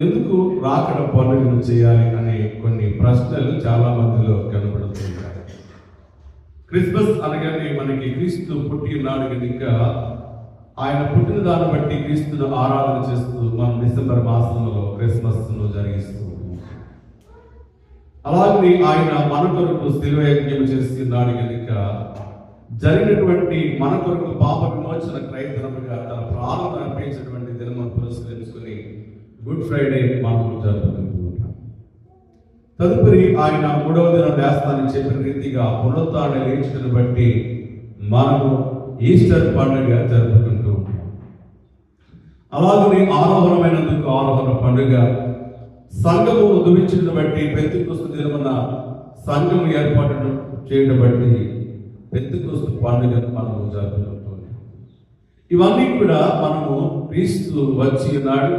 ఎందుకు రాకడ పనులను చేయాలి అనే కొన్ని ప్రశ్నలు చాలా మందిలో కనబడుతుంటాయి. క్రిస్మస్ అనగానే మనకి క్రీస్తు పుట్టినాడు కనుక ఆయన పుట్టిన దాన్ని బట్టి క్రీస్తును ఆరాధన చేస్తూ మనం డిసెంబర్ మాసంలో క్రిస్మస్ను జరిగిస్తూ అలాగే ఆయన మన కొరకు శిలువ యజ్ఞం చేస్తున్నాడు కనుక జరిగినటువంటి మన కొరకు పాప విమోచన క్రైస్తవులుగా తన ప్రాణం అర్పించినటువంటి దినమును పురస్కరించుకుని గుడ్ ఫ్రైడే మనం జరుపుకుంటూ ఉంటాం. తదుపరి ఆయన మూడవ దినం లేస్తానని చెప్పిన రీతిగా పునరుత్థాన లేచుటను బట్టి మనము ఈస్టర్ పండుగ జరుపుకుంటూ ఉంటాం. అలాగే ఆరోహణమైనందుకు ఆరోహణ పండుగ, సంఘము ఉద్భవించడం బట్టి పెంతెకొస్తు దినమున సంఘము ఏర్పాటు చేయడం బట్టి పెంతెకొస్తు పండుగను మనము జరుపుకుంటూ ఉంటాం. ఇవన్నీ కూడా మనము క్రీస్తు వచ్చి ఉన్నాడు,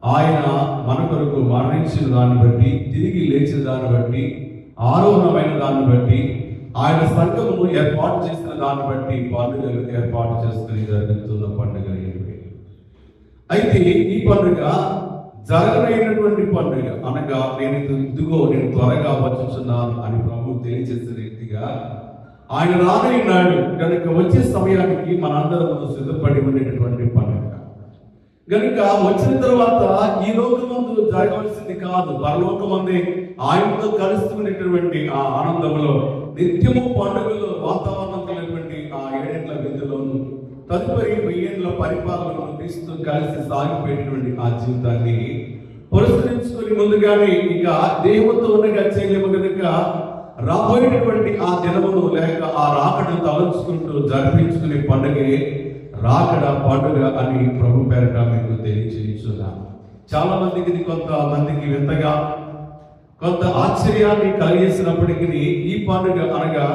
ఆయన మన కొరకు మరణించిన దాన్ని బట్టి, తిరిగి లేచిన దాన్ని బట్టి, ఆరోహణమైన దాన్ని బట్టి, ఆయన సంఘమును ఏర్పాటు చేసిన దాన్ని బట్టి పండుగలు ఏర్పాటు చేసుకుని జరుగుతున్న పండుగ ఏమిటి? అయితే ఈ పండుగ జరగనైనటువంటి పండుగ అనగా నేను త్వరగా వచ్చుచున్నాను అని ప్రభు తెలియజేసిన రీతిగా ఆయన రానైనాడు కనుక వచ్చే సమయానికి మనందరం సిద్ధపడి ఉండేటటువంటి పండుగ కనుక వచ్చిన తర్వాత ఈ లోకమందు జరగవలసింది కాదు, పరలోకమందే ఆయనతో కలుస్తున్నటువంటి ఆ ఆనందంలో నిత్యము పండుగలో వాతావరణం కలిగినటువంటి ఆ 7 ఏళ్ల విధులను తదుపరి 1000 ఏళ్ల పరిపాలనలో క్రీస్తు కలిసి సాగిపోయేటువంటి ఆ జీవితాన్ని పురస్కరించుకొని ముందుగానే ఇక దేవుతో ఉండగా చేయలేము కనుక రాబోయేటటువంటి ఆ దినమును లేక ఆ రాకడను తలంచుకుంటూ జరిపించుకునే పండుగే రాకడ పండుగ అని ప్రభు పేరట మీకు తెలియజేస్తున్నాను. చాలా మందికి ఇది కొంతమందికి వింతగా కొంత ఆశ్చర్యాన్ని కలిగేసినప్పటికీ ఈ పండుగ అనగా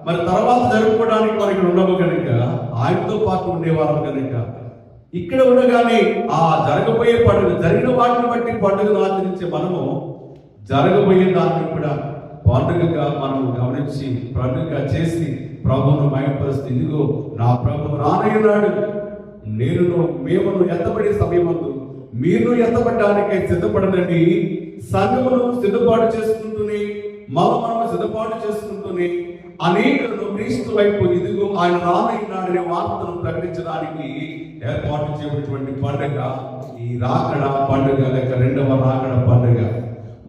మరి తర్వాత జరుపుకోవడానికి మనకి ఉండవు కనుక ఆయనతో పాటు ఉండేవారు కనుక ఇక్కడ ఉండగానే ఆ జరగబోయే పండుగ జరిగిన వాటిని బట్టి పండుగను ఆచరించే మనము జరగబోయే దాన్ని కూడా పండుగగా మనం గమనించి పండుగ చేసి ప్రభువును మహిమపరుస్తూ ఇదిగో నా ప్రభు రానయ్యున్నాడు, మేము ఎత్తబడే సమయమందు మీరు ఎత్తబడ్డానికై సిద్ధపడనండి, సంఘమును సిద్ధపాటు చేసుకుంటూనే మనము సిద్ధపాటు చేసుకుంటూనే అనేకులను క్రీస్తు వైపు ఇదిగో ఆయన రానయ్యున్నాడనే వార్తను ప్రకటించడానికి ఏర్పాటు చేయబడినటువంటి పండుగ ఈ రాకడ పండుగ లేక రెండవ రాకడ పండుగ.